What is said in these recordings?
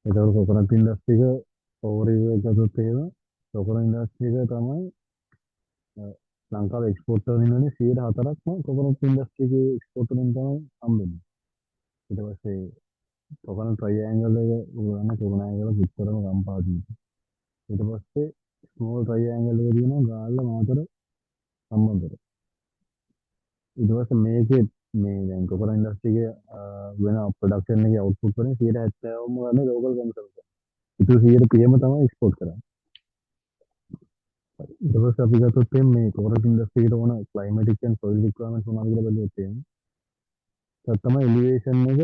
ඒතකොට coconut industry එක ඕවර්වයුව එක ගත්තොත් එහෙම කොකනට් ඉන්ඩස්ට්‍රි එක තමයි ලංකාවේ එක්ස්පෝර්ට් කරන ඉන්නේ 4%ක්ම කොකනට් ඉන්ඩස්ට්‍රි එකේ එක්ස්පෝර්ට් වලින් තමයි හම්බෙන්නේ. ඊට පස්සේ කොකනට් ට්‍රයිඇන්ගල් එක උගලන්න කොකනෑගල පිටරම කම්පාදී. ඊට පස්සේ ස්මෝල් ට්‍රයිඇන්ගල් එක තියෙනවා ගාල්ල මාතර සම්බන්ධර. ඊට පස්සේ මේකේ මේ දැන් කොකනට් ඉන්ඩස්ට්‍රි එකේ වෙන ප්‍රොඩක්ෂන් එකේ අවුට්පුට් වලින් 70%ම ගන්න ලෝකල් කන්සම්ප්ෂන්. ඉතින් 100%ම තමයි එක්ස්පෝර්ට් කරන්නේ. ඊට පස්සේ අපි ගත්තොත් මේ කොකනට් ඉන්ඩස්ට්‍රි එකට ඕන ක්ලයිමැටික් ඇන්ඩ් සොයිල් රික්වයර්මන්ට්ස් මොනවද කියලා බැලුවොත් ඒක තමයි එලිවේෂන් එක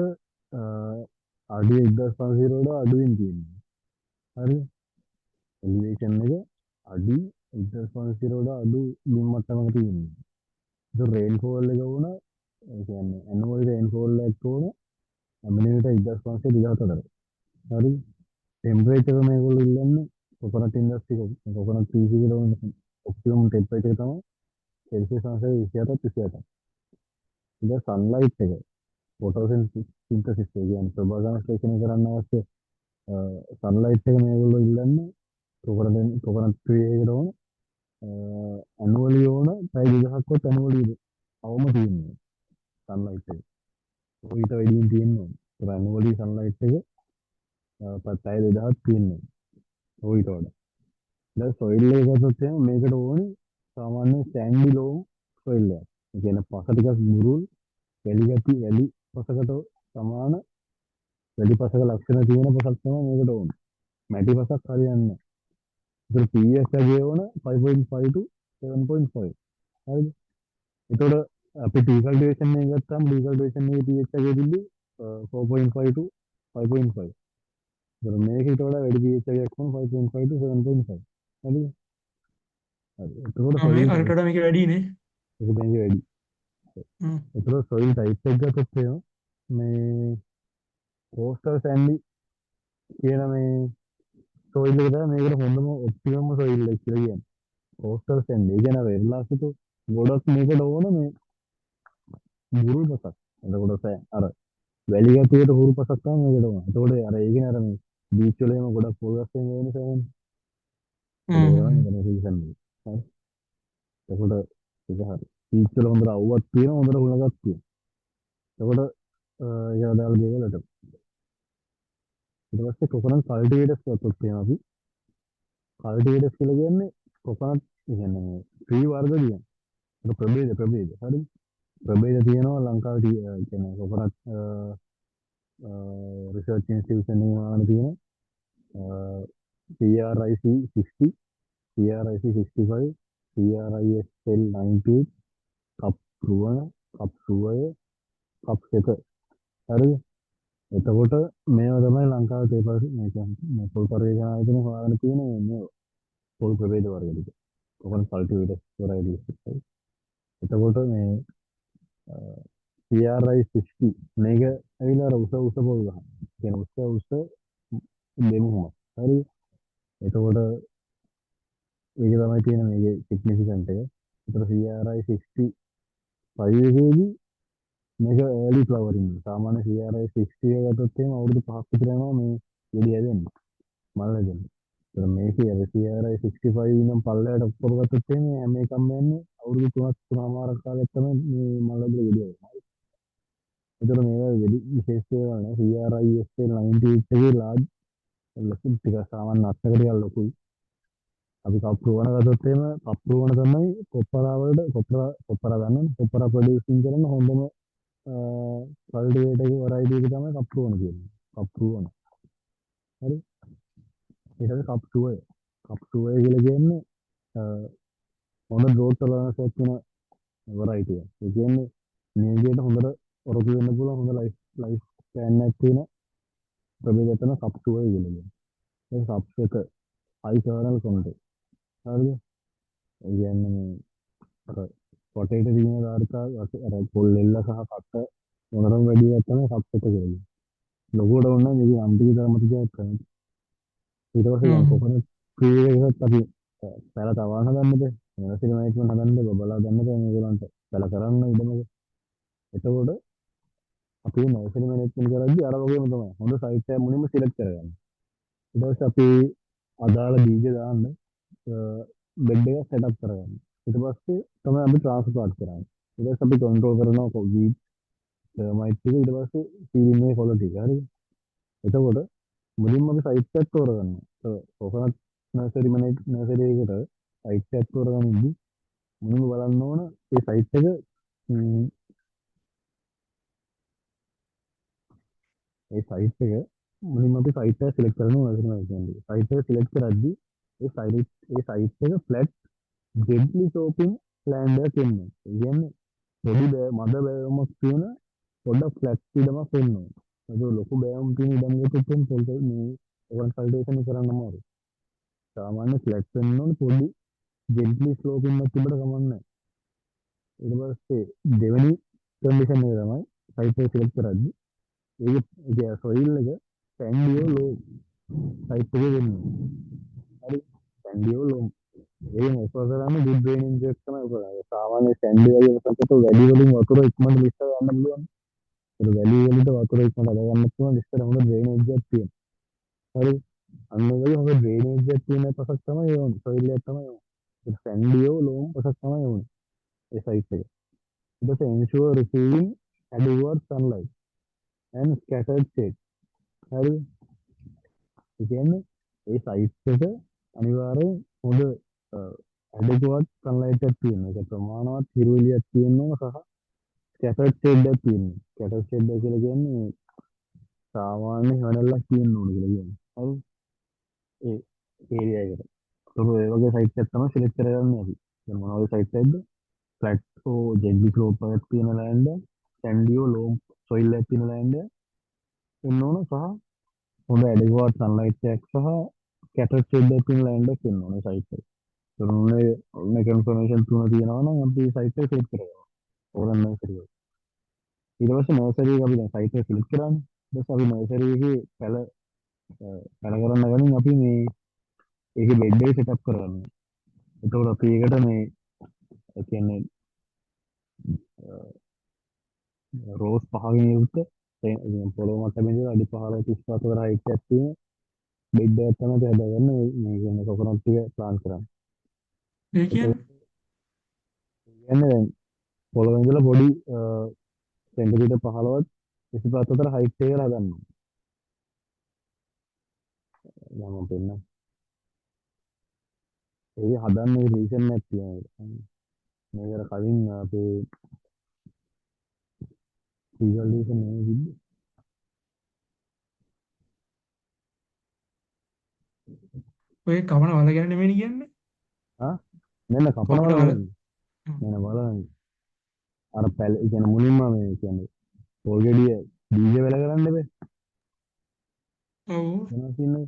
අඩි 1500 වඩා අඩුවෙන් තියෙනවා. හරිද? එලිවේෂන් එක අඩි 1500 වඩා අඩු බිම් මට්ටමක තියෙනවා. ඒක රේන්ෆෝල් එක වුණ ඒ කියන්නේ ඇනුවල් රේන්ෆෝල් එක වුණ මිලිමීටර් 1500 හරි. ටෙම්පරේචර් මේගොල්ලෝ ඉල්ලන්නේ කොකනට් ඉන්ඩස්ට්‍රි කොකනට් ට්‍රීස් එකට ඕන ඔප්ටිමම් ටෙම්පරේචර් තමයි සෙල්සියස් අංශය 27ක් 28ක්. ඉතින් සන්ලයිට් එක ෆොටෝසින්තසිස් කියන්නේ ප්‍රභාසංශ්ලේෂණය කරන්න අවශ්‍ය සන්ලයිට් එක මේගොල්ලෝ ඉල්ලන්නේ කොකනට් ට්‍රී එකට ඕන ඇනුවලි ඕන පැය 2000ක්වත් ඇනුවලි අවම තියෙනවා සන්ලයිට් එක. ඊට වැඩියෙන් තියෙනවා. ඒ ඇනුවලි සන්ලයිට් එක පැය 2000ක් තියෙනවා. ඊට වඩා. දැන් සොයිල් එක ගත්තොත් එහෙනම් මේකට ඕනේ සාමාන්‍ය සෑන්ඩි ලෝම් සොයිල් එකක්. ඒ කියන්නේ පස ටිකක් බුරුල් වැලි පසකට සමාන වැඩි පසක ලක්ෂණ තියෙන පසක් තමයි මේකට ඕනේ. මැටි පසක් හරියන්නේ නැහැ. ඒතර pH එකේ ඕන 5.5 to 7.5. හරිද? ඒතකොට අපි ඩීකල්ටිවේෂන් එක ගත්තාම ඩීකල්ටිවේෂන් එකේ pH එකේ තිබ්බේ 4.5 to 5.5. ඒතර මේක ඊට වඩා වැඩි pH එකක් වුණ 5.5 to 7.5. හරිද? හරි. එතකොට මේ සොයිල් අරට ටයිප් වඩා මේක වැඩිනේ. එක මේක වැඩි. හ්ම්. එතකොට සොයිල් ටයිප් එක ගත්තොත් එහෙම මේ කෝස්ටල් සෑන්ඩි කියන මේ සොයිල් එක තමයි මේකට හොඳම ඔප්ටිමම් සොයිල් එක කියලා කියන්නේ. කෝස්ටල් සෑන්ඩි. ඒ කියන්නේ වෙරළාසිත ගොඩක් මේකට ඕන මේ බුරුල් පසක්. එතකොට අර වැලි ගැටියට හුරු පසක් තමයි මේකට ඕන. එතකොට අර ඒ කියන්නේ අර මේ බීච් වල එහෙම ගොඩක් පොල් ගස් වෙන නිසා එහෙම. ඒක තමයි හ්ම්. මෙතන රීසන් එක. හරි. එතකොට ඒක හරි. බීච් වල හොඳට අවුවක් තියෙනවා හොඳට හුලඟක් තියෙනවා. එතකොට ඒක අදාළ දේවල්ට. ඊට පස්සේ කොකනට් කල්ටිවේටර්ස් ගත්තොත් එහෙනම් අපි කල්ටිවේටර්ස් කියලා කියන්නේ කොකනට් කියන්නේ ට්‍රී වර්ග තියෙනවා. ඒක ප්‍රභේද. හරි. ප්‍රභේද තියෙනවා ලංකාවේ කියන්නේ කොකනට් රිසර්ච් ඉන්ස්ටිටියුෂන් එකේ මාන තියෙනවා. CRIC 60, CRIC 65, CRISL 98, කප් රුවන, කප් සුවය, කප් එක. හරිද? එතකොට මේවා තමයි ලංකාවේ පේපර් මේ පොල් පරිවේෂණ ආයතන හොයාගෙන තියෙන මේ පොල් ප්‍රභේද වර්ග ටික. කොකනට් කල්ටිවේටර්ස් වෙරයිටිස්. එතකොට මේ CRI 60 මේක ඇවිල්ලා අර උස පොල් ගහන. කියන උස දෙමුහම. හරි. එතකොට ඒක තමයි තියෙන මේකේ සිග්නිෆිකන්ට් එක. ඒතර CRI 65 එකේදී මේක early flowering. සාමාන්‍ය CRI 60 එක ගත්තොත් එහෙම අවුරුදු 5ක් විතර යනවා මේ ගෙඩි හැදෙන්න. මල් හැදෙන්න. ඒතර මේකේ අර CRI 65 නම් පල්ලයට ඔක්කොම ගත්තොත් එහෙම හැම එකම යන්නේ අවුරුදු 3ක් 3මාරක් කාලයක් තමයි මේ මල් හැදෙලා ගෙඩි හැදෙන්නේ. ඒතර මේවා වෙඩි විශේෂ ඒවා නෑ. CRI SL 98 එකේ large ලොකු ටික සාමාන්‍ය අත්තකට ටිකක් ලොකුයි. අපි කප්පුවන ගත්තොත් එහෙම කප්පුවන තමයි කොප්පරා වලට කොප්පරා ගන්නනේ කොප්පරා ප්‍රොඩියුසින් කරන හොඳම කල්ටිවේටර් එකේ වෙරයිටි එක තමයි කප්පුවන කියන්නේ. කප්පුවන. හරි. ඊට පස්සේ කප්පුවය. කප්පුවය කියලා කියන්නේ අ, හොඳ growth tolerance එකක් තියෙන වෙරයිටි එක. ඒ කියන්නේ නියඟයට හොඳට ඔරොත්තු වෙන්න පුළුවන් හොඳ ලයිෆ් ස්පෑන් එකක් තියෙන ප්‍රභේදයක් තමයි කප්පුවය කියලා කියන්නේ. ඒ කප් එක high kernel content. හරිද? ඒ කියන්නේ මේ අර පොටේට තියෙන ධාරිතා අර පොල් එල්ල සහ කට මොනතරම් වැඩි එකක් තමයි සබ්සෙට් එක කියන්නේ. ලොකුවට වුණා මේක අන්තිම තරමට කරන්නේ. ඊට පස්සේ දැන් හ්ම්. කොකනට් ක්‍රී එකත් අපි පැල තවන්න හදන්නද? වෙනසින් මැනේජ්මන්ට් හදන්නද? බබලා ගන්නද මේගොල්ලන්ට පැල කරන්න ඉඩමක. එතකොට අපි නර්සරි මැනේජ්මන්ට් කරද්දී අර වගේම තමයි. හොඳ සයිට් එකක් මුලින්ම සිලෙක්ට් කරගන්න. ඊට පස්සේ අපි අදාළ බීජ දාන්න බෙඩ් එක සෙටප් කරගන්න. ඊට පස්සේ තමයි අපි ට්‍රාන්ස්ප්ලාන්ට් කරන්නේ. ඊට පස්සේ අපි කන්ට්‍රෝල් කරනවා කොබී ටර්මයිට් එක ඊට පස්සේ සීලින් මේ කොළ ටික හරිද? එතකොට මුලින්ම අපි සයිට් එකක් තෝරගන්නවා. කොකනට් නර්සරි එකට සයිට් එකක් තෝරගනිද්දි මුලින්ම බලන්න ඕන ඒ සයිට් එක ම්, ඒ සයිට් එක මුලින්ම අපි සයිට් එක සිලෙක්ට් කරනවා නර්සරි කියන්නේ. සයිට් එක සිලෙක්ට් කරද්දි ඒ සයිට් එක ෆ්ලැට් ජෙන්ට්ලි sloping land එකක් ඉන්නවා. ඒ කියන්නේ පොඩි මද බෑවුමක් තියෙන පොඩ්ඩක් ෆ්ලැට් ඉඩමක් වෙනවා. ඒක ලොකු බෑවුම් තියෙන ඉඩමකට උතුම් පොල් මේ කන්සල්ටේෂන් කරන්න අමාරුයි. සාමාන්‍ය ෆ්ලැට් වෙන්න ඕනේ පොඩි ජෙන්ට්ලි ස්ලෝපින් එකක් තිබ්බට කමක් නැහැ. ඊට පස්සේ දෙවෙනි කන්ඩිෂන් එක තමයි සයිට් එක සිලෙක්ට් කරද්දි ඒක සොයිල් එක සැන්ඩියෝ ලෝ සයිට් එකේ වෙන්නේ. හරි සැන්ඩියෝ ලෝ ඒක ඔෆර් කරාම good drainage එකක් තමයි ඔෆර් කරන්නේ. සාමාන්‍ය සැන්ඩි වගේ සතට වැඩි වලින් වතුර ඉක්මනට ලිස්ස ගන්න පුළුවන්. ඒක වැලි වලට වතුර ඉක්මනට අද ගන්න පුළුවන් ලිස්තර හොඳ ඩ්‍රේනේජ් එකක් තියෙනවා. හරි අන්න ඒ වගේ හොඳ ඩ්‍රේනේජ් එකක් තියෙන පසක් තමයි ඒ වුනේ. සොයිල් එකක් තමයි ඒ වුනේ. ඒක සැන්ඩියෝ ලෝම් පසක් තමයි ඒ වුනේ. ඒ සයිට් එක. ඊට පස්සේ ensure receiving adequate sunlight and scattered shade. හරි ඒ කියන්නේ ඒ සයිට් එක අනිවාර්යෙන් හොඳ ඇඩෙකුවත් සන්ලයිට් එකක් තියෙනවා. ඒක ප්‍රමාණවත් හිරු එළියක් තියෙනවා සහ ස්කැටර්ඩ් ෂේඩ් එකක් තියෙනවා. ස්කැටර්ඩ් ෂේඩ් එක කියලා කියන්නේ සාමාන්‍ය හැවණල්ලක් තියෙන්න ඕන කියලා කියන්නේ. හරි ඒ ඒරියා එකට. ඒක ඒ වගේ සයිට් එකක් තමයි සිලෙක්ට් කරගන්නේ අපි. දැන් මොන වගේ සයිට් එකක්ද? ෆ්ලැට් ජෙලි ක්‍රෝප් එකක් තියෙන ලෑන්ඩ්, සැන්ඩියෝ ලෝම් සොයිල් එකක් තියෙන ලෑන්ඩ් වෙන්න ඕන සහ හොඳ ඇඩෙකුවත් සන්ලයිට් එකක් සහ ස්කැටර්ඩ් ෂේඩ් එකක් තියෙන ලෑන්ඩ් එකක් වෙන්න ඕනේ සයිට් එක. ඔන්න කන්ෆර්මේෂන් තුන තියෙනවා නම් අපි සයිට් එක සිලෙක්ට් කරගන්නවා. ඕරන් නර්සරි එක. ඊට පස්සේ නර්සරි එක අපි දැන් සයිට් එක සිලෙක්ට් කරානේ. ඊට පස්සේ අපි නර්සරි එකේ පැල කරන්න ගනින් අපි මේ ඒකේ බෙඩ් එක සෙටප් කරගන්නවා. එතකොට අපි ඒකට මේ ඒ කියන්නේ රෝස් පහකින් යුක්ත පොළොව මට්ටමේ ඉඳලා අඩි 15 35 අතර හයිට් එකක් තියෙන බෙඩ් එකක් තමයි අපි හදාගන්න මේ කියන්නේ කොකනට් ටික ප්ලාන්ට් කරන්න. ඒ එතකොට කියන්නේ කියන්නේ දැන් පොළොවේ ඉඳලා පොඩි සෙන්ටිමීටර් 15ක් 25 අතර හයිට් එක හදන්න. දැන් මම පෙන්නන්න. ඒක හදන්නේ රීසන් එකක් තියෙනවා. මේකට කලින් අපේ visualization නෙමෙයි තිබ්බේ. ඔය කවන වල ගැන නෙමෙයි කියන්නේ. ආ මෙන්න කපන කපන වල වල. නෙමෙයි. මෙන්න බලන්න. අර පැල කියන්නේ මුලින්ම මේ කියන්නේ පොල් ගෙඩිය බීජ වෙල කරන්න බෑ. ඔව්. වෙනස් ඉන්නේ.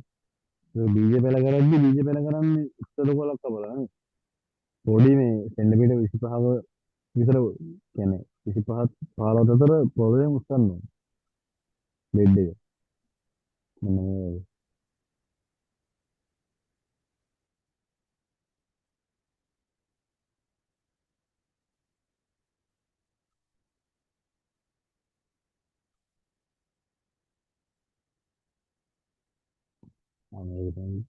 ඒ බීජ වෙල කරද්දි බීජ වෙල කරන්නේ උත්තර කොලක් කපලා නේ. පොඩි මේ සෙන්ටිමීටර් 25ක විතර කියන්නේ 25 15 අතර පොළවේ උස්සන්න ඕනේ. බෙඩ් එක. මෙන්න මේ වගේ. ආ මේක තමයි.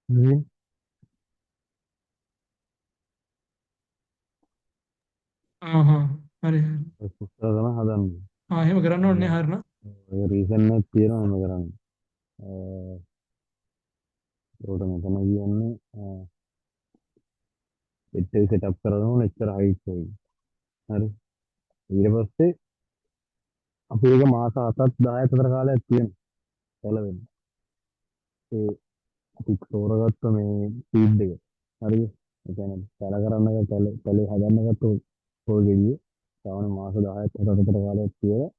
ඉතින් ආහා. හරි හරි. උත්සාහ කරන හදන්න. එහෙම කරන්න ඕනේ හරින. ඔය රීසන් එකක් තියෙනවා මම කරන්නේ. ඒකට මම තමයි කියන්නේ බෙඩ් එක සෙටප් කරනවා එච්චර හයිට් එකකින්. හරි. ඊට පස්සේ අපි ඒක මාස 7ක් 10ක් අතර කාලයක් තියෙනවා. පැලවෙන්න. අපි තෝරගත්ත මේ ෆීඩ් එක. හරිද? ඒ කියන්නේ පැල කරන්න පැලේ හදන්න ගත්ත පොල් ගෙඩිය සාමාන්‍ය මාස 10ක් 7කට කාලයක් තියලා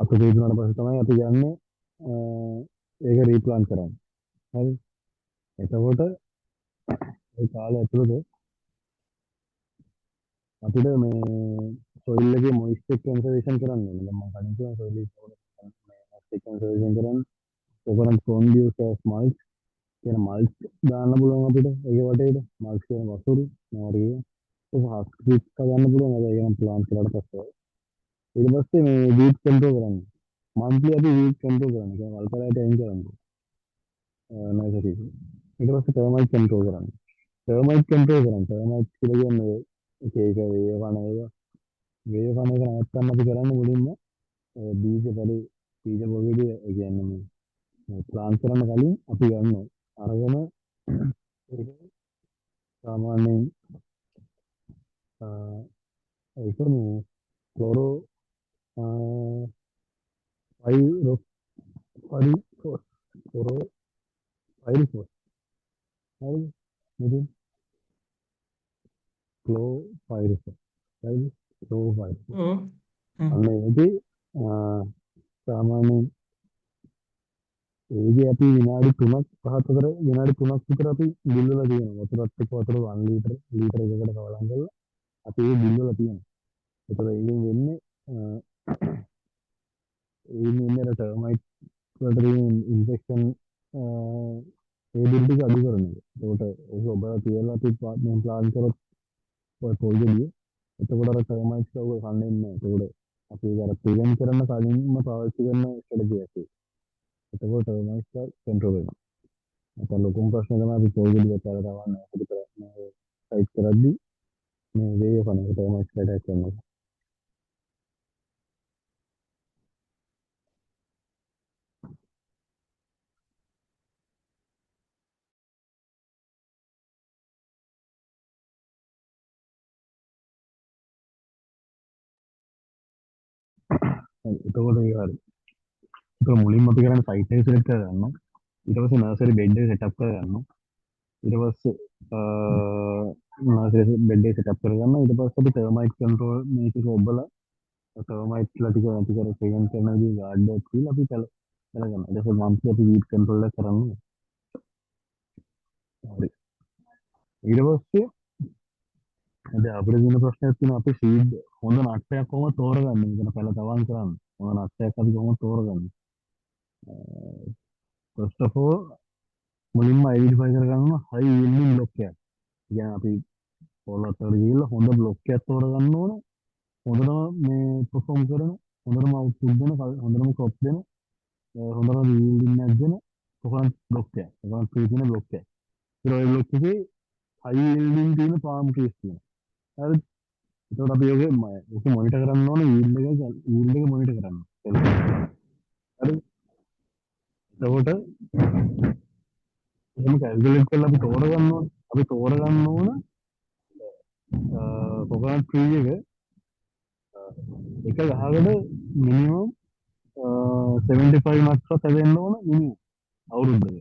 අතු පිරුණාට පස්සේ තමයි අපි යන්නේ ඒක රීප්ලාන්ට් කරන්න. හරි. එතකොට ඒ කාලය ඇතුළත අපිට මේ සොයිල් එකේ මොයිස්චර් කන්සර්වේෂන් කරන්න ඕනේ. දැන් මම කලින් කිව්වා සොයිල් එක මොයිස්චර් කන්සර්වේෂන් කරන්න කොකනට් කොන්ඩියස් ඇස් මල්ච් කියන මල්ච් දාන්න පුළුවන් අපිට. ඒක වටේට මල්ච් කියන වතුරු නෝරිය. ඒක හස්කිට් ගන්න පුළුවන්. ඒක නම් ප්ලාන්ට් කරලා පස්සේ. ඊට පස්සේ මේ වීට් කන්ට්‍රෝල් කරන්න. මන්ත්ලි අපි වීට් කන්ට්‍රෝල් කරන්න. ඒක වල්පලයට එන් කරන්න. නර්සරි. ඊට පස්සේ ටර්මයිට් කන්ට්‍රෝල් කරන්න. ටර්මයිට් කන්ට්‍රෝල් කරන්න. ටර්මයිට් කියලා කියන්නේ එක එක වේව කන ඒවා. වේව කන එක නැත්තම් අපි කරන්නේ මුලින්ම බීජ පොලේ බීජ පොලේදී ඒ කියන්නේ මේ ප්ලාන්ට් කරන්න කලින් අපි ගන්නවා. අරගෙන ඒක සාමාන්‍යයෙන් ඒක මේ ක්ලෝරෝ පයිරෝ පරිෆෝස් ක්ලෝරෝ පයිරිෆෝස් හරිද? ඉතින් ක්ලෝ පයිරිෆෝස් හරිද? ක්ලෝ පයිරිෆෝස් ඕ. හ්ම්. අන්න ඒකේ සාමාන්‍යයෙන් ඒකේ අපි විනාඩි 3ක් 5ක් විතර විනාඩි 3ක් විතර අපි බිල්ලලා තියෙනවා. වතුරත් එක්ක වතුර 1 ලීටර ලීටර එකකට කවලම් කරලා අපි ඒක බිල්ලලා තියෙනවා. ඒතර ඒකෙන් වෙන්නේ ඒකෙන් වෙන්නේ අර ටර්මයිට් වලට තියෙන ඉන්ෆෙක්ෂන් ඒ බිල් ටික අඩු කරන එක. ඒකට ඒක ඔබලා තියලා අපි මේ ප්ලාන් කරොත් ඔය පොල්ගෙඩිය එතකොට අර ටර්මයිට්ස් කවුව කන්නේ නැහැ. ඒකට අපි ඒක අර ප්‍රිවෙන්ට් කරන්න කලින්ම පාවිච්චි කරන ස්ට්‍රැටජි එකක්. එතකොට ටර්මයිට්ස් කන්ට්‍රෝල් වෙනවා. නැත්නම් ලොකුම ප්‍රශ්නේ තමයි අපි පොල්ගෙඩිය පැල තවන්න අපිට කරන්නේ සයිඩ් කරද්දි මේ වේය කන එක ටර්මයිට්ස් ඇටැක් කරනවා. එතකොට ඒ හරි. ඒක මුලින්ම අපි කරන්නේ සයිට් එක සිලෙක්ට් කරගන්නවා. ඊට පස්සේ නර්සරි බෙඩ් එක සෙටප් කරගන්නවා. ඊට පස්සේ නර්සරි බෙඩ් එක සෙටප් කරගන්නවා. ඊට පස්සේ අපි ටර්මයිට් කන්ට්‍රෝල් මේක ඔබලා ටර්මයිට්ස්ලා ටික නැති කර ප්‍රිවෙන්ට් කරන විදිහ ගාඩ් එකක් කියලා අපි කරගන්නවා. ඊට පස්සේ මන්ත්ලි අපි වීට් කන්ට්‍රෝල් එක කරන්නේ. හරි. ඊට පස්සේ දැන් අපිට තියෙන ප්‍රශ්නයක් තියෙනවා අපි සීඩ් හොඳ නට්ටයක් කොහොමද තෝරගන්නේ? මෙතන පැල තවන් කරන්න. හොඳ නට්ටයක් අපි කොහොමද තෝරගන්නේ? ෆස්ට් ඔෆ් ඕල් මුලින්ම අයිඩෙන්ටිෆයි කරගන්න හයි යීල්ඩින් බ්ලොක් එකක්. කියන්නේ අපි පොළොතට ගිහිල්ලා හොඳ බ්ලොක් එකක් තෝරගන්න ඕන. හොඳටම මේ perform කරන හොඳටම output දෙන හොඳටම crop දෙන හොඳටම yielding එකක් දෙන කොහොමද බ්ලොක් එකක්. කොහොමද tree තියෙන බ්ලොක් එකක්. ඒ ඔය බ්ලොක් එකේ high yielding තියෙන palm trees තියෙනවා. හරිද? ඒකට අපි ඔක මොනිටර් කරන්න ඕනේ yield එක මොනිටර් කරන්න. හරිද? එතකොට එහෙම කැල්කියුලේට් කරලා අපි තෝරගන්න ඕනේ. අපි තෝරගන්න ඕන කොකනට් ට්‍රී එක ගහකට මිනිමම් 75 මත්ස්වත් හැදෙන්න ඕන මිනිමම් අවුරුද්දක.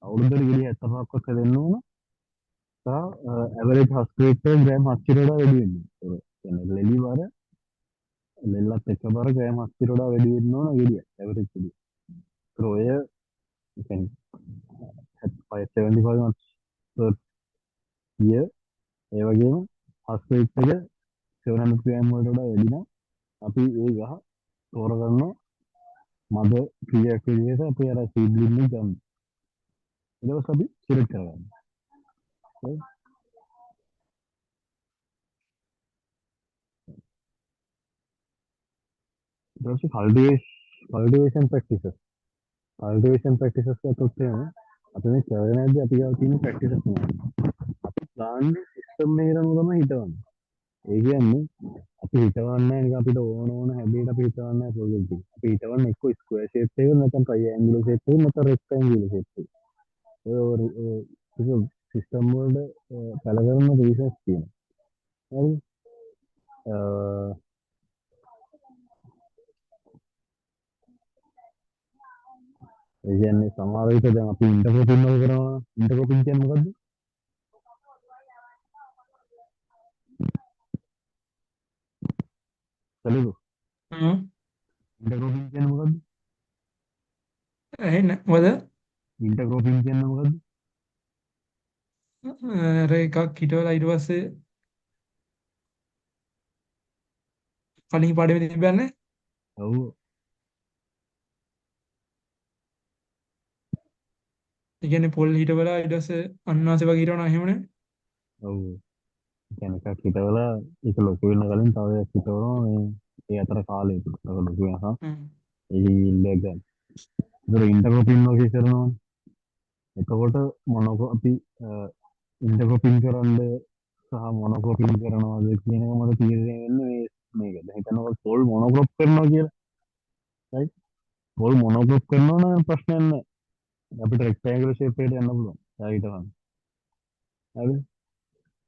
අවුරුද්දට ගෙඩි 75ක්වත් හැදෙන්න ඕන. සහ ඇවරේජ් හස්ක් රේට් එක ග්‍රෑම් 700ට වඩා වැඩි වෙන්න ඕන. ඒ කියන්නේ ලෙලි බර ලෙල්ලත් එක්ක බර ග්‍රෑම් 700ට වඩා වැඩි වෙන්න ඕන ගෙඩිය. ඇවරේජ් ගෙඩිය. ඒතර ඔය කියන්නේ 75 මත්ස් per year ඒ වගේම හස්ක් රේට් එක 700 ග්‍රෑම් වලට වඩා වැඩි නම් අපි ඒ ගහ තෝරගන්න මද ක්‍රියාවක් විදිහට අපි අර සීඩ්ලින් එක ගන්න. ඊට පස්සේ අපි සිලෙක්ට් කරගන්න. හරි? ඊට පස්සේ කල්ටිවේෂන් ප්‍රැක්ටිසස්. කල්ටිවේෂන් ප්‍රැක්ටිසස් ගත්තොත් එහෙම අපි මේ කරනදී අපි ගාව තියෙන ප්‍රැක්ටිසස් තමයි. අපි ප්ලාන්ට් සිස්ටම් එකේ යනවා තමයි හිතවන්නේ. ඒ කියන්නේ අපි හිතවන්නේ නිකන් අපිට ඕන හැදේට අපි හිතවන්නේ ප්‍රොජෙක්ට් එක. අපි හිතවන්නේ එක්ක ස්ක්වයර් ෂේප් එක නැත්නම් ට්‍රයිඇන්ගුලර් ෂේප් එක නැත්නම් රෙක්ටැන්ගුලර් ෂේප් එක. ඔය සිස්ටම් වලට කලකරන රීසර්ච් තියෙනවා. හරි? ඒ කියන්නේ සමහර විට දැන් අපි ඉන්ටර්කොපින් වල කරනවා. ඉන්ටර්කොපින් කියන්නේ මොකද්ද? සලිදු. හ්ම්. ඉන්ටර්කොපින් කියන්නේ මොකද්ද? ඇහෙන්නේ මොකද? ඉන්ටර්කොපින් කියන්නේ මොකද්ද? අර එකක් හිටවලා ඊට පස්සේ කලින් පාඩමේ තිබ්බන්නේ. ඔව්. ඒ කියන්නේ පොල් හිටවලා ඊට පස්සේ අන්නාසෙ වගේ හිටවනවා එහෙමනේ. ඔව්. ඒ කියන්නේ එකක් හිටවලා ඒක ලොකු වෙන කලින් තව එකක් හිටවනවා මේ ඒ අතර කාලය තුල. ඒක ලොකු වෙනකම් හ්ම්. ඒ yield එක ගන්න. ඒතර ඉන්ටර්කොපින් වගේ කරනවනේ. එතකොට මොනොකොපි ඉන්ටර්කොපින් කරන්න සහ මොනොකොපින් කරනවාද කියන එක මට තීරණය වෙන්නේ මේක. දැන් හිතන්නකො පොල් මොනොක්‍රොප් කරනවා කියලා. right? පොල් මොනොක්‍රොප් කරනවා නම් ප්‍රශ්නයක් නැහැ. අපිට රෙක්ටැන්ගුලර් ෂේප් එකට යන්න පුළුවන්. ඊට ගන්න. හරිද?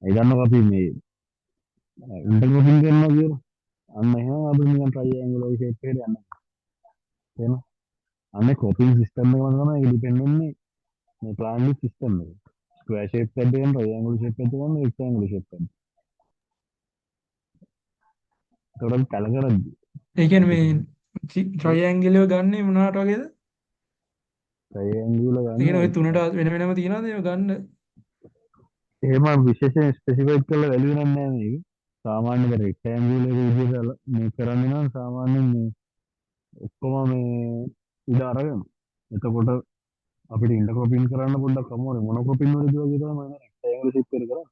ඒ ගන්නකො අපි මේ ඉන්ටර්කොපින් කරනවා කියලා. අන්න එහෙනම් අපිට නිකන් ට්‍රයිඇන්ගුලර් ෂේප් එකට යන්න. තේරෙනවද? අනේ කොපින් සිස්ටම් එක මත තමයි ඒක ඩිපෙන්ඩ් වෙන්නේ මේ ප්ලාන්ට් සිස්ටම් එක. ස්ක්වයර් ෂේප් එකක් දෙන්න, ට්‍රයිඇන්ගුලර් ෂේප් එකක් දෙන්න, රෙක්ටැන්ගුලර් ෂේප් එකක්. ඒකට අපි පැල කරද්දි ඒ කියන්නේ අපි මේ ට්‍රයිඇන්ගල් එක ගන්නේ මොනවාට වගේද? ට්‍රයිඇන්ගුලර් ඒ කියන්නේ ගන්න ඔය තුනට වෙන වෙනම තියනවාද ඒව ගන්න? එහෙම විශේෂයෙන් ස්පෙસિෆයිඩ් කරලා වැලියු නෑ මේක. සාමාන්‍ය රෙක්ටැන්ගුලර් විදිහට මේ කරන්නේ නම් සාමාන්‍යයෙන් මේ ඔක්කොම මේ ඉඩ අරගෙන. එතකොට අපිට ඉන්ටර්කොපින් කරන්න පොඩ්ඩක් අමාරුයි. මොනොකොපින් වලදී වගේ තමයි මම රෙක්ටැන්ගුලර් ෂේප් එක කරන්නේ.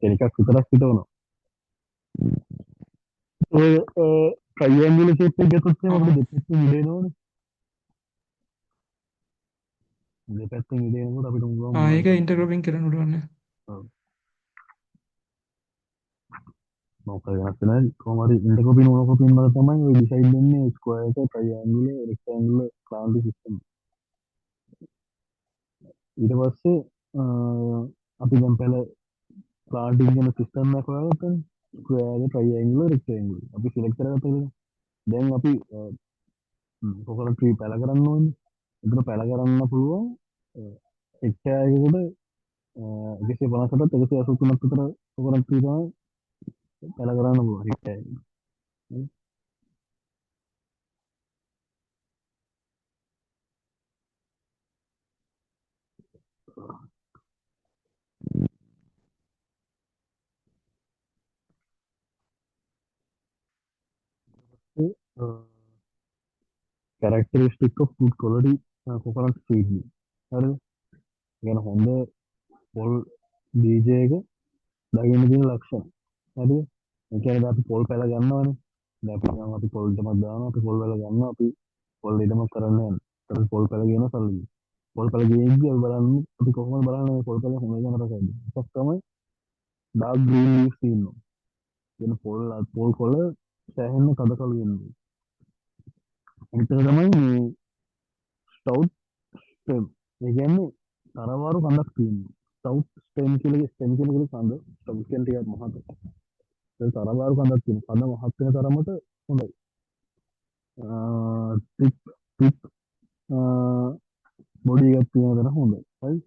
ඒක එකක් විතරක් හිටවනවා. ඔය ට්‍රයිඇන්ගුලර් ෂේප් එක ගත්තොත් එහෙම ආ. අපිට දෙපැත්තෙන් ඉඩ එනවනේ. දෙපැත්තෙන් ඉඩ එනකොට අපිට මුලම ආ මොනවද ඒක කරන්න ඉන්ටර්ක්‍රොපින් කරන්න පුළුවන් නේ. ඕන. මොකද වෙනස් වෙනයි කොහොම හරි ඉන්ටර්කොපින් මොනොකොපින් වල තමයි ඔය ඩිසයින් වෙන්නේ ස්ක්වයර් එක ට්‍රයිඇන්ගුලර් රෙක්ටැන්ගුලර් ප්ලාන්ට් සිස්ටම්. ඊට පස්සේ අපි දැන් පෙළ ප්ලාන්ටින් කියන සිස්ටම් එක හොයාගත්තනේ. ස්ක්වයර් ට්‍රයිඇන්ගුලර් රෙක්ටැන්ගුලර් අපි සිලෙක්ට් කරගත්තා. දැන් අපි කොකනට් ට්‍රී පැල කරන්න ඕනේ. ඒකට පැල කරන්න පුළුවන් හෙක්ටයාර් එකකට 150ට 183ක් විතර කොකනට් ට්‍රී තමයි පැල කරන්න පුළුවන් හෙක්ටයාර් එකකට. characteristic of good quality coconut seed. හරිද? يعني හොඳ පොල් බීජ එක දකින්න තියෙන ලක්ෂණ. හරිද? ඒ කියන්නේ දැන් අපි පොල් පැල ගන්නවනේ. දැන් අපි ගමු අපි පොල් ටමක් දානවා, අපි පොල් වල ගන්නවා, අපි පොල් ඊටමක් කරන්න යනවා. ඊට පස්සේ පොල් පැල ගේනවා සල්ලි. පොල් පැල ගේද්දි අපි බලන්නේ අපි කොහොමද බලන්නේ මේ පොල් පැල හොඳ නරකද? එකක් තමයි dark green leaves තියෙනවා. කියන පොල් කොළ සෑහෙන කඩකළු වෙනවා. අනිත් එක තමයි මේ ස්ටවුට් ස්ටෙම්. ඒ කියන්නේ තරවාරු කඳක් තියෙනවා. ස්ටවුට් ස්ටෙම් කියන එක කඳ ස්ටවුට් කියන ටිකක් මහත. ඒ තරවාරු කඳක් තියෙනවා. කඳ මහත් වෙන තරමට හොඳයි. ටිප් ටිප් බොඩි එකක් තියෙන තරම හොඳයි. හරි.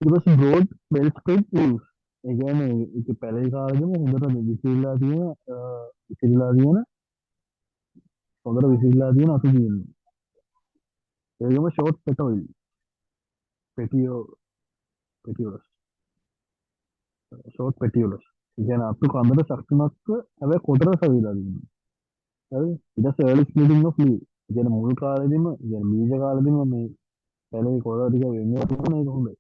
ඊට පස්සේ බ්‍රෝඩ් වෙල් ස්ප්‍රෙඩ් ලීව්ස්. ඒ කියන්නේ ඒක පැලේ කාලෙදිම හොඳට විසිරීලා තියෙන හොඳට විසිරීලා තියෙන අතු තියෙනවා. ඒකම ෂෝට් පෙටෝයිල්. පෙටියෝ පෙටියෝලස්. ෂෝට් පෙටියෝලස්. ඒ කියන්නේ අතු කඳට ශක්තිමත්ව හැබැයි කොටට සවිලා තියෙනවා. හරි. ඊට පස්සේ early splitting of leaf. ඒ කියන්නේ මුල් කාලෙදිම ඒ කියන්නේ බීජ කාලෙදිම මේ පැලේ කොළ ටික වෙනවා තමයි ඒක හොඳයි.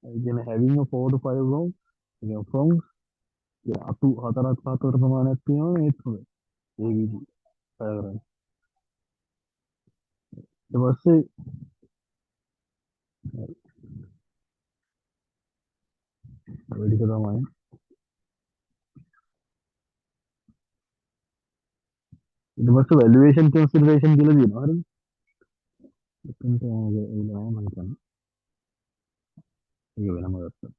ඒ කියන්නේ having a 4 to 5 rounds ඒ කියන්නේ prongs අතු හතරක් පහතර ප්‍රමාණයක් තියෙනවා ඒත් හොඳයි. ඒ විදි පැල කරන්නේ. ඊට පස්සේ ඔය ටික තමයි ඊට පස්සේ valuation consideration කියලා තියෙනවා. හරිද? එතනට ඒක නෑ මම හිතන්නේ. ඒක වෙනම ගත්තා.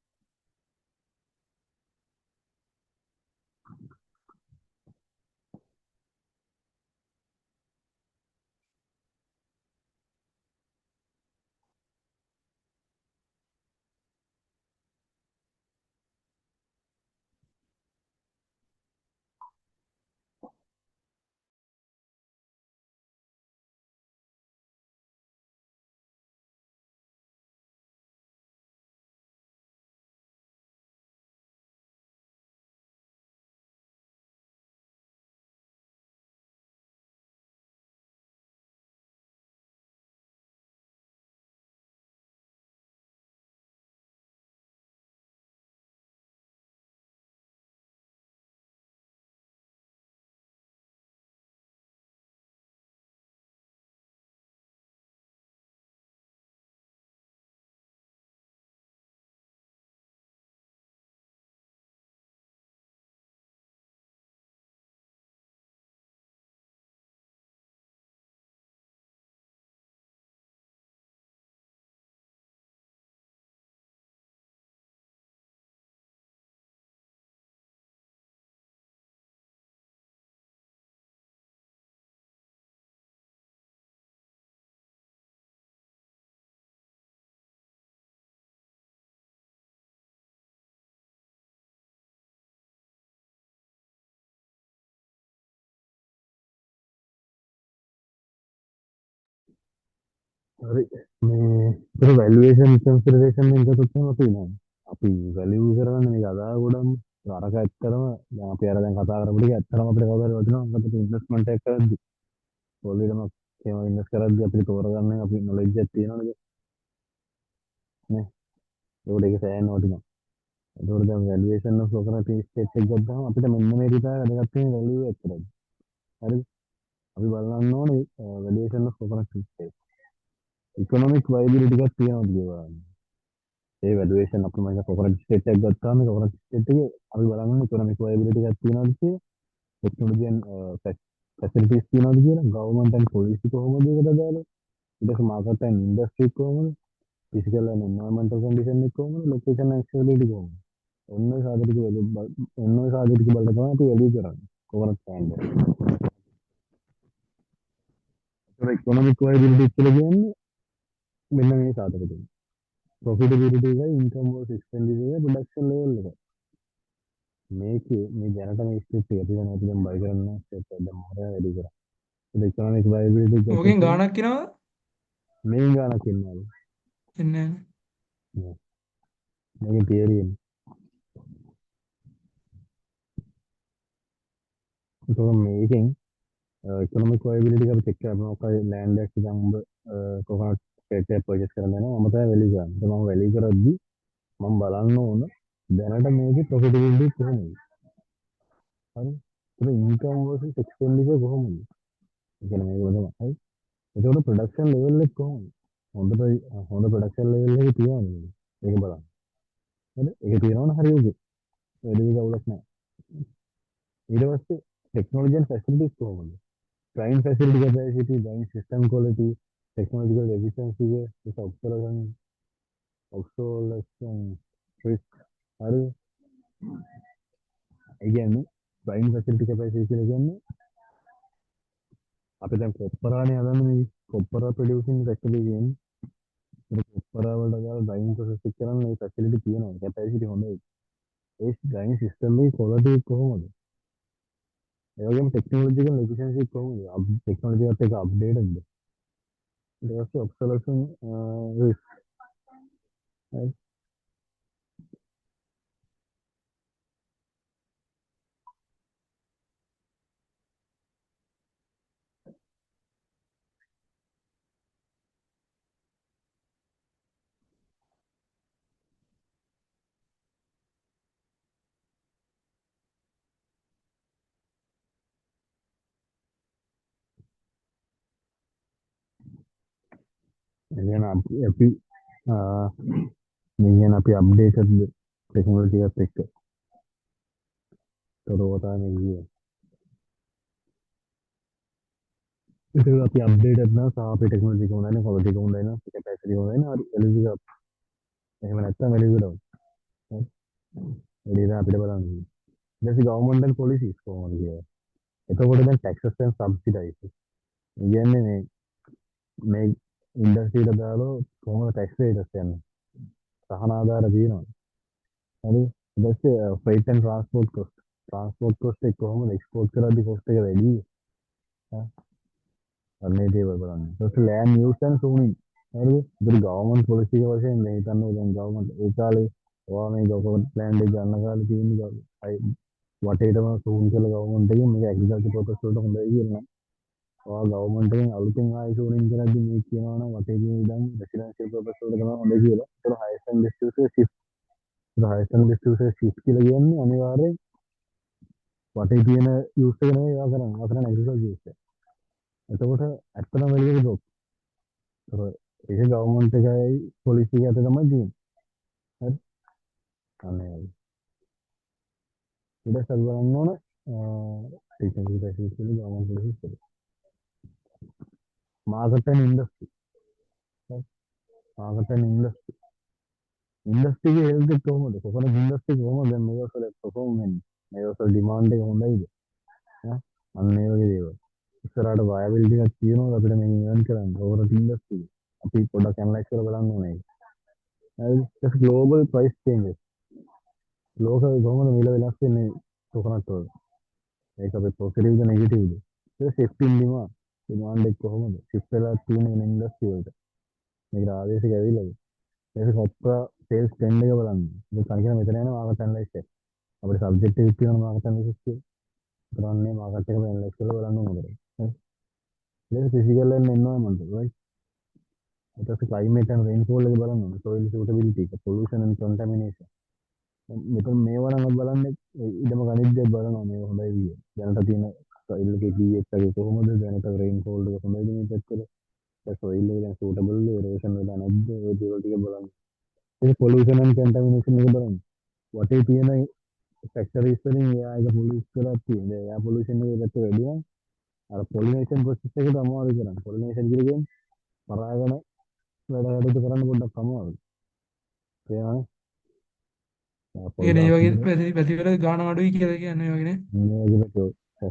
හරි මේ වැල්ුවේෂන් කන්සිඩරේෂන් එක තුත්ම තියෙනවා අපි වැලියු කරන්න මේ අදා ගොඩම් අරක ඇත්තරම දැන් අපි අර දැන් කතා කරපු ටික ඇත්තරම අපිට කවදාද වටිනවා මොකද ඉන්වෙස්ට්මන්ට් එකක් කරද්දි පොලිඩම එහෙම ඉන්වෙස්ට් කරද්දි අපිට තෝරගන්න අපි නොලෙජ් එකක් තියෙනවනේ නේ ඒකට ඒක සෑහෙන වටිනවා ඒකට දැන් වැල්ුවේෂන් ඔෆ් ප්‍රොපර්ටි ස්ටේට් එක ගත්තාම අපිට මෙන්න මේ විදිහට වැදගත් වෙන වැලියු එක කරගන්න හරිද අපි බලන්න ඕනේ වැල්ුවේෂන් ඔෆ් ප්‍රොපර්ටි ස්ටේට් ඉකොනොමික් වයබිලිටි එකක් තියෙනවද කියලා ඒ වැලුවේෂන් අපි මම කොකරන්ට් ස්ටේට් එකක් ගත්තාම කොකරන්ට් ස්ටේට් එකේ අපි බලන්න ඉකොනොමික් වයබිලිටි එකක් තියෙනවද කියලා ටෙක්නොලොජි ඇන් ෆැසිලිටිස් තියෙනවද කියලා ගවර්න්මන්ට් ඇන් පොලිසි කොහොමද ඒකට දාලා ඊට පස්සේ මාකට් ඇන් ඉන්ඩස්ට්‍රි කොහොමද ෆිසිකල් ඇන් එන්වයරන්මන්ටල් කන්ඩිෂන් එක කොහොමද ලොකේෂන් ඇන් ඇක්සෙසිබිලිටි කොහොමද ඔන්න ඔය සාධක ඔන්න ඔය සාධක බලලා තමයි අපි වැලියු කරන්නේ කොකරන්ට් ස්ටෑන්ඩඩ් ඒක ඉකොනොමික් වයබිලිටි කියලා කියන්නේ මෙන්න මේ සාධක දෙක ප්‍රොෆිටබිලිටි එකයි ඉන්කම් වර්ස් එක්ස්පෙන්ඩිචර් එක ප්‍රොඩක්ෂන් ලෙවල් එක මේකේ මේ දැනට මේ ස්ටේට් එක අපි දැන් බයි කරන්න ස්ටේට් එක දැන් මොකද වැඩි කරා ඒ ඉකොනොමික් වයබිලිටි එක ඕකෙන් ගත්තොත් ගාණක් එනවද? මේන් ගානක් ඉන්නවා එන්නේ මේකේ තියරි එක ඒක මේකෙන් ඉකොනොමික් වයබිලිටි එක අපි චෙක් කරනවා මොකයි ලෑන්ඩ් එකක් ඉතින් උඹ කොහොමද ස්ටේට් එක පර්චේස් කරන්න යනවා මම තමයි වැලියු කරන්නේ ඒක මම වැලියු කරද්දි මම බලන්න ඕන දැනට මේකේ ප්‍රොෆිටබිලිටි කොහොමද හරි ඒක ඉන්කම් වර්සස් එක්ස්පෙන්ඩිචර් කොහොමද ඒ කියන්නේ මේක තමයි හරි එතකොට ප්‍රොඩක්ෂන් ලෙවල් එක කොහොමද හොඳට හොඳ ප්‍රොඩක්ෂන් ලෙවල් එකේ තියනවද ඒක බලන්න හරි ඒක තියෙනවනේ හරි උගේ වැඩි කවුලක් නැහැ ඊට පස්සේ ටෙක්නොලොජි ඇන් ෆැසිලිටිස් කොහොමද prime facility capacity prime system quality technological efficiency එක ඔබ්සර්වේෂන් ඔබ්සර්වේෂන් රිස්ක් හරි ඒ කියන්නේ ප්‍රයිම් ෆැසිලිටි කැපැසිටි කියලා කියන්නේ අපි දැන් කොප්පරානේ හදන්නේ මේ කොප්පරා ප්‍රොඩියුසින් ෆැක්ටරි කියන්නේ ඒක කොප්පරා වලට දාලා ඩ්‍රයිවිං ප්‍රොසෙස් එක කරන්න මේ ෆැසිලිටි තියෙනවා කැපැසිටි හොඳයි ඒ ඩ්‍රයිවිං සිස්ටම් එකේ ක්වොලිටි කොහොමද ඒ වගේම ටෙක්නොලොජිකල් එෆිෂියන්සි කොහොමද ටෙක්නොලොජි එකත් එක්ක අප්ඩේටඩ්ද ඊට පස්සේ ඔබ්සර්වේෂන් රිස්ක් හරි ඒ කියන්නේ අපි මේ කියන්නේ අපි අප්ඩේටඩ්ද ටෙක්නොලොජි එකත් එක්ක ඒක තමයි කියන්නේ ඒක අපි අප්ඩේටඩ් නම් සාපේ ටෙක්නොලොජි එක හොඳයි නේ ක්වොලිටි එක හොඳයි නම් කැපැසිටි හොඳයි නම් හරි එලජි එක එහෙම නැත්නම් එලජි කරමු හරි ඒක අපිට බලන්න ඊට පස්සේ ගවර්න්මන්ට් ඇන්ඩ් පොලිසිස් කොහොමද කියලා එතකොට දැන් ටැක්සස් ඇන්ඩ් සබ්සිඩයිස් කියන්නේ මේ ඉන්ඩස්ට්‍රියට දාලා කොහොමද ටැක්ස් රේට්ස් යන්නේ සහනාධාර තියෙනවා හරි ඊට පස්සේ ෆ්‍රේට් ඇන්ඩ් ට්‍රාන්ස්පෝර්ට් කොස්ට් එක කොහොමද එක්ස්පෝර්ට් කරද්දි කොස්ට් එක වැඩි අන්නේ දේවල් බලන්න ඊට පස්සේ ලෑන්ඩ් යූස් ඇන්ඩ් සෝනින් හරිද ඉතින් ගවර්න්මන්ට් පොලිසි එක වශයෙන් මේ හිතන්නේ දැන් ගවර්න්මන්ට් ඒ කාලේ ඔයා මේ ගවර්න්මන්ට් ලෑන්ඩ් එක ගන්න කාලේ තියෙන වටේටම සෝන් කළ ගවර්න්මන්ට් එකෙන් මේක ඇග්‍රිකල්චර් පර්පස් වලට හොඳයි කියලා ඔයා ගවර්න්මන්ට් එකෙන් අලුතෙන් ආයෙ සෝනින් කරද්දි මේ කියනවා නම් වටේ තියෙන ඉඩම් රෙසිඩෙන්ෂියල් පර්පස් වලට තමයි හොඳයි කියලා ඒක hoist and distributor shift hoist and distributor shift කියලා කියන්නේ අනිවාර්යෙන් වටේ තියෙන යූස් එක නෙවෙයි ඔයා කරන්නේ ඔයා කරන්නේ ඇග්‍රිකල්චර් යූස් එක එතකොට ඇත්තටම වැඩි එක ඒක ගවර්න්මන්ට් එකයි පොලිසිය එක අතර තමයි තියෙන්නේ. හරි. අනේ ඊට පස්සේ බලන්න ඕන ටෙක්නිකල් ෆැසිලිටි වල ගවර්න්මන්ට් පොලිසිය. Market and industry. හරි. Market and industry. ඉන්ඩස්ට්‍රි එකේ හෙල්ත් එක කොහොමද? කොහොමද ඉන්ඩස්ට්‍රි කොහොමද දැන් මේක වල පර්ෆෝම් වෙන්නේ? මේක වල ඩිමාන්ඩ් එක හොඳයිද? ඈ අන්න ඒ වගේ දේවල්. ඉස්සරහට වයබිලිටි එකක් තියෙනවද අපිට මේක ඉවන්ට් කරන්න? Over industry. අපි පොඩ්ඩක් ඇනලයිස් කරලා බලන්න ඕනේ. හරි. ඊට ග්ලෝබල් ප්‍රයිස් චේන්ජස්. ලෝකෙ කොහොමද මිල වෙනස් වෙන්නේ කොකනට් වල? ඒක අපේ පොසිටිව්ද නෙගටිව්ද? ඒක ෂිෆ්ටින් ඩිමාන්ඩ් එක කොහොමද? ෂිෆ්ට් වෙලා තියෙන ඉන්ඩස්ට්‍රි වලට. මේක ආදේශික ඇවිල්ලාද? ඒක කොප්පා සේල්ස් ට්‍රෙන්ඩ් එක බලන්න. ඒක තනිකරම මෙතන යන මාකට් ඇනලයිස් එක. අපිට සබ්ජෙක්ටිව් එක තියෙනවා මාකට් ඇනලයිස් එක. කරන්නේ මාකට් එක ඇනලයිස් කරලා බලන්න ඕනේ. හරි. ඒක ෆිසිකල් and environment, right? ඊට පස්සේ climate and rainfall එක බලන්න ඕනේ. soil suitability එක, pollution and contamination. මෙතන මේවා නම් බලන්නේ ඉඩම ගණිතය බලනවා මේ හොඳයි විදියට. දැනට තියෙන soil එකේ pH එක කොහොමද? දැනට rainfall එක කොහොමද මේ පැත්තට? ඒ soil එක දැන් suitable erosion වෙලා නැද්ද? ඒ දේවල් ටික බලන්න. ඒක pollution and contamination එක බලන්න. වටේ තියෙන factories වලින් එයා එක pollute කරලා තියෙනවා. එයා pollution එක පැත්ත වැඩි නම් අර pollination process එකට අමාරු කරන්නේ. pollination කියන්නේ පරාගන වැඩ කටයුතු කරන්න පොඩ්ඩක් අමාරුයි. තේරෙනවද? ඒ පොල් කියන්නේ ගස් ඒ වගේ පැතිවල ගාණ අඩුයි කියලා කියන්නේ ඔය වගේනේ. මේ විදිහට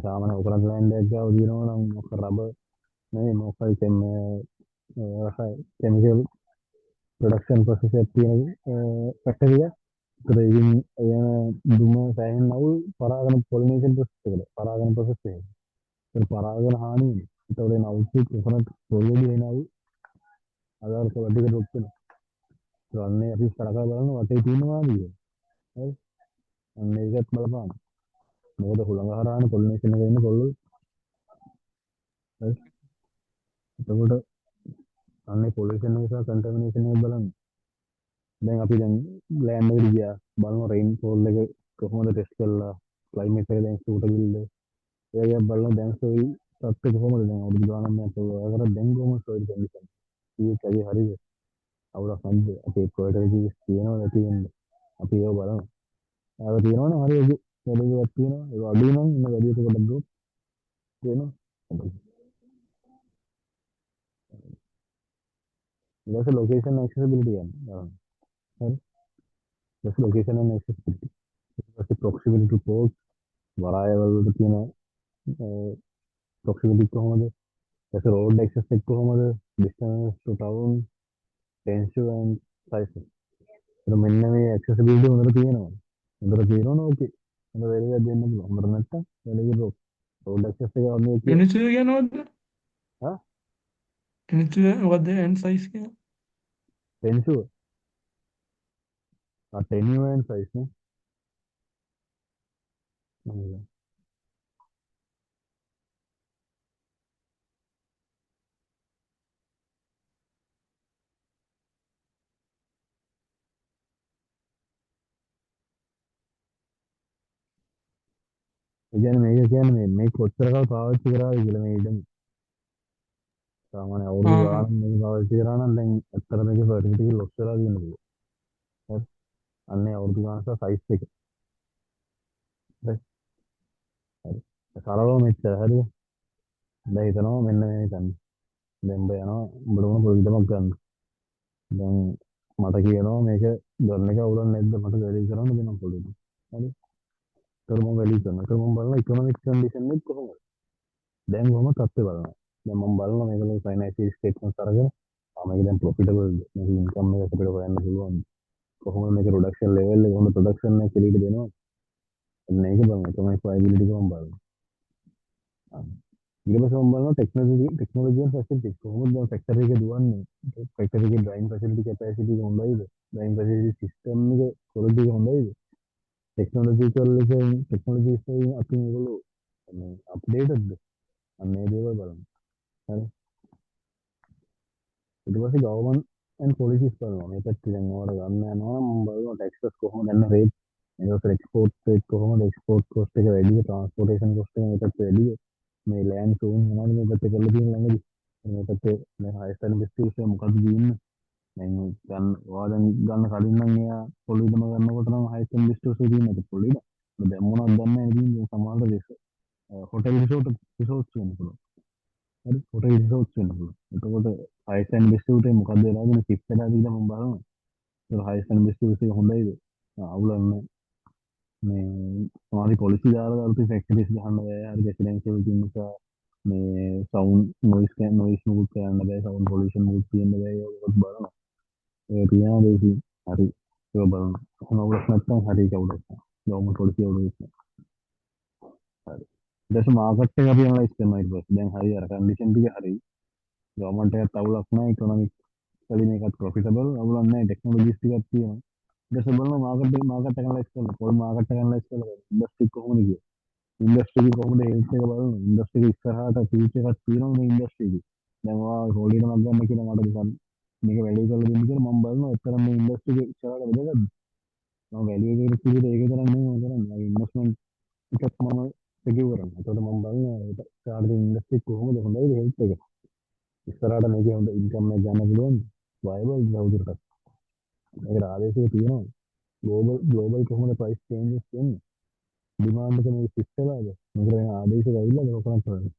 සාමාන්‍ය ඕකලන්ඩ් ලෑන්ඩ් එකක් ගාව දිනනවා නම් මොකක් රබර් නෙවෙයි මොකක්ද කෙමිකල් ප්‍රොඩක්ෂන් ප්‍රොසෙස් එකක් තියෙන ෆැක්ටරි එකක්. ඒතර ඉතින් එන දුම සෑහෙන අවුල් පරාගන පොලිනේෂන් ප්‍රොසෙස් එකට. පරාගන ප්‍රොසෙස් එක. ඒ පරාගන හානි වෙනවා. ඒතකොට එන අවුට්පුට් කොහොමද පොල්වලදී එන අවුල් ආදාර ක්වලිටි එක ඩ්‍රොප් වෙනවා. ඒ අන්නේ අපි සලකලා බලන්න වටේ තියෙනවා නේද? හරි. අන්න ඒකත් බලපාන. මොකද හුළඟ හරහානේ පොලිනේෂන් එක වෙන්නේ කොල්ලෝ. හරි. එතකොට අන්නේ පොලියුෂන් එක සහ කන්ටැමිනේෂන් එක බලන්න. දැන් අපි දැන් ලෑන්ඩ් එකට ගියා. බලනවා රේන්ෆෝල් එක කොහොමද ටෙස්ට් කරලා ක්ලයිමේට් එක දැන් සූටබල්ද? ඒ වගේ බලනවා දැන් සොයිල් තත්ත්වය කොහොමද දැන් අවුරුදු ගානක් මම ඔයා කරා දැන් කොහොමද සොයිල් කන්ඩිෂන්? ඊට ඇයි හරිද? අවුලක් නැද්ද? අපේ ෆර්ටිලිටිස් තියෙනවද තියෙන්නේ? අපි ඒව බලනවා. ඒක තියෙනවනේ හරි ඒක වැඩිවක් තියෙනවා. ඒක අඩු නම් ඉන්න වැඩි එක පොඩ්ඩක් ගොඩක් වෙනවා. ඊට පස්සේ ලොකේෂන් ඇක්සෙසිබිලිටි ගන්න. හරි. ඊට පස්සේ ලොකේෂන් and accessibility. ඊට පස්සේ proximity to ports වරායවල වලට තියෙන proximity කොහොමද? ඊට road access එක කොහොමද? distance to town, tension and sizes. ඒක මෙන්න මේ accessibility හොඳට තියෙනවා. හොඳට තියෙනවනේ ඕකේ. හොඳ වැඩියක් දෙන්න පුළුවන්. හොඳට නැත්තම් වැඩි road access එක වගේ කිය. එනිසු කියන්නේ මොකද්ද? හා එනිසු මොකද්ද end size කියන්නේ? tension tenure and size නේ. ඒ කියන්නේ මේක කියන්නේ මේ කොච්චර කල් පාවිච්චි කරාද කියලා මේ ඉඩම. සාමාන්‍ය අවුරුදු ආ ගානක් මේක පාවිච්චි කරා නම් දැන් ඇත්තට මේකේ ෆර්ටිලිටි එක ලොස් වෙලා තියෙන පුළුවන්. හරි. අන්නේ අවුරුදු ගානක් සහ සයිස් එක. හරි. හරි. සරලව මෙච්චර හරිද? දැන් හිතනවා මෙන්න මේ හිතන්න. දැන් උඹ යනවා උඹට මොන පොලිඩමක් ගන්න. දැන් මට කියනවා මේක ගන්න එක අවුලක් නැද්ද මට වැඩි කරන්න දෙන්න පොලිඩ. හරි. ඒතර මම වැඩි කරනවා. ඒතර මම බලන ඉකොනොමික් කන්ඩිෂන් එක කොහොමද? දැන් කොහොම තත්ත්වය බලනවා. දැන් මම බලනවා මේකේ ෆයිනෑන්ෂියල් ස්ටේට්මන්ට්ස් අරගෙන මේක දැන් ප්‍රොෆිටබල්ද? මේක ඉන්කම් එක අපිට හොයන්න පුළුවන්. කොහොමද මේක ප්‍රොඩක්ෂන් ලෙවල් එක කොහොමද ප්‍රොඩක්ෂන් එක කෙලියට දෙනවා? මේක බලන්න තමයි වයිබිලිටි එක මම බලනවා. ඊට පස්සේ මම බලනවා ටෙක්නොලොජි and facilities කොහොමද දැන් ෆැක්ටරි එක දුවන්නේ? ෆැක්ටරි එකේ ඩ්‍රයිවිං ෆැසිලිටි කැපැසිටි එක හොඳයිද? ඩ්‍රයිවිං ෆැසිලිටි සිස්ටම් එක ක්වොලිටි එක හොඳයිද? ටෙක්නොලොජිකල් එකෙන් ටෙක්නොලොජිස් වලින් අපි මේගොල්ලෝ අප්ඩේටඩ්ද? අන්න ඒ දේවල් බලන්න. හරි. ඊට පස්සේ ගවර්න්මන්ට් and policies බලනවා. මේ පැත්තේ දැන් ඕවට ගන්න යනවා නම් මම බලනවා ටැක්සස් කොහොමද යන රේට්. ඊට පස්සේ එක්ස්පෝර්ට් රේට් කොහොමද? එක්ස්පෝර්ට් කොස්ට් එක වැඩිද? ට්‍රාන්ස්පෝර්ටේෂන් කොස්ට් එක මේ පැත්තේ වැඩිද? මේ ලෑන්ඩ් සෝන් මොනවද මේ පැත්තේ කරලා තියෙන ළඟදී? මේ පැත්තේ මේ හයිස්ට් ඇන්ඩ් බෙස්ට් එක මොකද්ද දෙන්නේ? දැන් ගන්න ඔයා දැන් ගන්න කලින් නම් එයා පොලිඩම ගන්නකොට නම් හයිස්ට් ඇන්ඩ් බෙස්ට් එක තියෙන එක පොලිඩ. දැන් මොනවද දන්නේ නැහැ ඉතින් සමහරවිට හොටෙල් රිසෝට්ස් වෙන්න පුළුවන්. හරි හොටෙල් රිසෝට්ස් වෙන්න පුළුවන්. එතකොට හයිස්ට් ඇන්ඩ් බෙස්ට් එකේ මොකද්ද වෙලා තියෙන්නේ? ටිප්ස් එකක් දීලා මම බලනවා. ඒක හයිස්ට් ඇන්ඩ් බෙස්ට් එක හොඳයිද? අවුලක් නැහැ. මේ සමහරවි පොලිසි දාලා අලුතින් ෆැක්ටරිස් ගහන්න බෑ. හරි රෙසිඩෙන්ෂියල් තියෙන නිසා මේ සවුන්ඩ් නොයිස් මුකුත් කරන්න බෑ. සවුන්ඩ් පොලියුෂන් මුකුත් තියෙන්න බෑ. ඒකත් බලනවා. ඒ තියනවා දෙසි. හරි. ඒක බලනවා. කොහොම අවුලක් නැත්නම් හරි කවුලක් නැහැ. ගවර්න්මන්ට් පොලිසි අවුලක් නැහැ. හරි. ඊට පස්සේ මාකට් එක අපි ඇනලයිස් කරනවා ඊට පස්සේ. දැන් හරි අර කන්ඩිෂන් ටික හරි. ගවර්න්මන්ට් එකත් අවුලක් නැහැ. ඉකොනොමික් කලින් එකත් ප්‍රොෆිටබල් අවුලක් නැහැ ටෙක්නොලොජිස් ටිකක් තියෙනවා. ඊට පස්සේ බලනවා මාකට් ඇනලයිස් කරලා පොල් මාකට් ඇනලයිස් කරලා ඉන්ඩස්ට්‍රි කොහොමද කියලා. ඉන්ඩස්ට්‍රි එක කොහොමද හෙල්ත් එක බලනවා. ඉන්ඩස්ට්‍රි එක ඉස්සරහට ෆියුචර් එකක් තියෙනවා මේ ඉන්ඩස්ට්‍රි එකේ. දැන් ඔයා හොලිඩේ එකක් ගන්න කියලා මට දුන්නා. මේක වැඩි කරලා දෙන්න කියලා මම බලනවා එතරම් මේ ඉන්ඩස්ට්‍රි එක ඉස්සරහට වැඩගත්. මම වැඩි කරලා කිව්වද ඒක තරම් නෙමෙයි මම කරන්නේ. මගේ ඉන්වෙස්ට්මන්ට් එකක් මම සෙකියුර් කරනවා. ඒකට මම බලනවා ඒක ඉස්සරහට ඉන්ඩස්ට්‍රි කොහොමද හොඳයිද හෙල්ත් එක. ඉස්සරහට මේක හොඳ ඉන්කම් එකක් ගන්න පුළුවන්. වයබල් ගෞදරට. මේකට ආදේශය තියෙනවා. ග්ලෝබල් කොහොමද ප්‍රයිස් චේන්ජස් වෙන්නේ? ඩිමාන්ඩ් එක මේ ශිෆ්ට් වෙලාද? මේකට වෙන ආදේශයක් ඇවිල්ලාද කොහොමද කරන්නේ?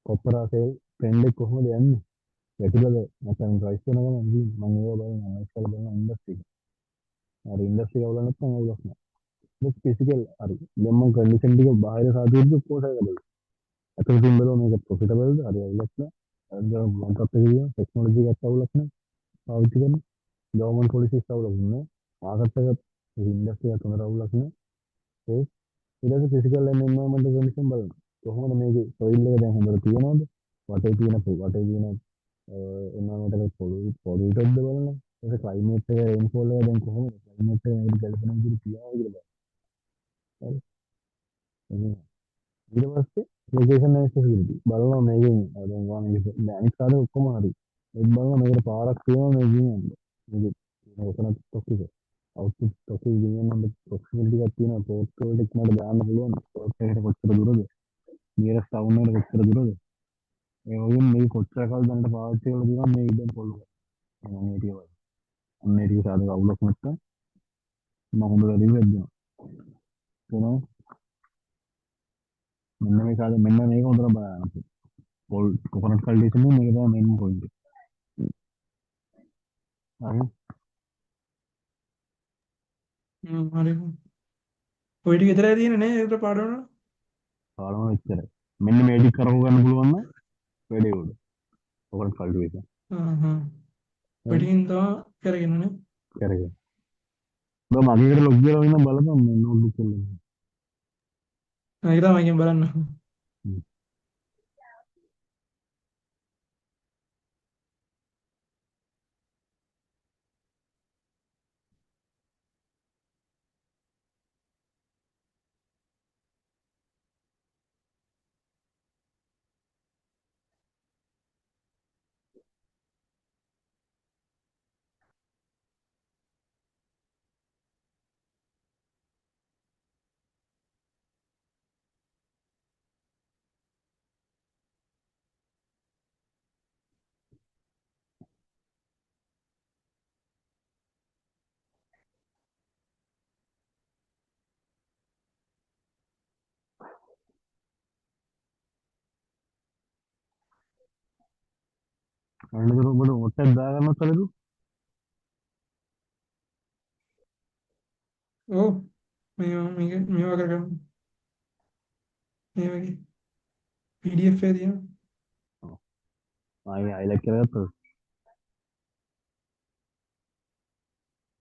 කොප්පර් ආසෙල් ට්‍රෙන්ඩ් එක කොහොමද යන්නේ? වැටිලාද නැත්නම් ප්‍රයිස් වෙන ගමන් ඉන්නේ? මම ඒවා බලනවා. අනලයිස් කරලා බලනවා ඉන්ඩස්ට්‍රි එක. අර ඉන්ඩස්ට්‍රි එක අවුල නැත්නම් අවුලක් නෑ. ඒක ෆිසිකල් හරි. දැන් මම කන්ඩිෂන් ටික බාහිර සාධුද්ද කොහොමද කරන්නේ? අතකින් බලනවා මේක ප්‍රොෆිටබල්ද? හරි අවුලක් නෑ. අර මම තාත්තේ කියන ටෙක්නොලොජි එකත් අවුලක් නෑ. පාවිච්චි කරන ගවර්න්මන්ට් පොලිසිස් අවුලක් නෑ. මාකට් එක ඉන්ඩස්ට්‍රි එක හොඳ අවුලක් නෑ. ඒ ඊට පස්සේ ෆිසිකල් ඇන්ඩ් එන්වයරන්මන්ටල් කන්ඩිෂන් බලනවා. කොහොමද මේකේ සොයිල් එක දැන් හොඳට තියෙනවද? වටේ තියෙන එන්වයරන්මන්ටල් පොලියුටඩ්ද බලනවා. ඊට ක්ලයිමේට් එක රේන්ෆෝල් එක දැන් කොහොමද? ක්ලයිමේට් එක මේකට ගැලපෙන විදිහට තියනවා කියලා බලනවා. හරි. ඊට පස්සේ ලොකේෂන් ඇක්සසිබිලිටි බලනවා මේකෙන් දැන් ගාන දැන් අනිත් කාර්ය ඔක්කොම හරි. ඒත් බලනවා මේකට පාරක් තියෙනවා මේ ගියන්නේ. මේක ඔතන තොක්කිද? අවුට්පුට් තොක්කේ ගියන්න ප්‍රොක්සිමිටි එකක් තියෙනවා. පෝට් වලට ඉක්මනට දාන්න පුළුවන්. පෝට් එකට කොච්චර දුරද? නියරස්ට් ටවුන් එකට කොච්චර දුරද? ඒ වගේම මේ කොච්චර කාල දැනට පාවිච්චි කරලා තියෙනවා මේ ඉඩම් පොල්ල. මම හිතියවා. අන්න ඒ ටික සාධක අවුලක් නැත්තම් මම හොඳ රිවිව් එකක් දෙනවා. කොහොමද? මෙන්න මේ කාලේ මෙන්න මේක හොඳට බලන්න. පොල් කොකනට් කල්ටිවේෂන් එක මේක තමයි මේන් පොයින්ට් එක. හරි. හරි. ඔය ටික විතරයි තියෙන්නේ නේ ඒකට පාඩම වල. පාඩම එච්චරයි. මෙන්න මේ ටික කරපු ගන්න පුළුවන් නම් වැඩේ උඩ. Coconut cultivation. හ්ම්. ඔය හරි. ටිකෙන් තමයි කරගෙන නේ. කරගෙන. ඔබ මගේකට ලොග් කරලා ඉන්න බලපන් මේ නෝට්බුක් එකේ. ඒක තමයි මගෙන් බලන්න. අන්නතර ඔබට ඔට්ටක් දාගන්නත් කලදු. ඔව්. මේවා කරගන්න. මේ වගේ PDF එක තියෙනවා. ආයේ හයිලයිට් කරගත්තද?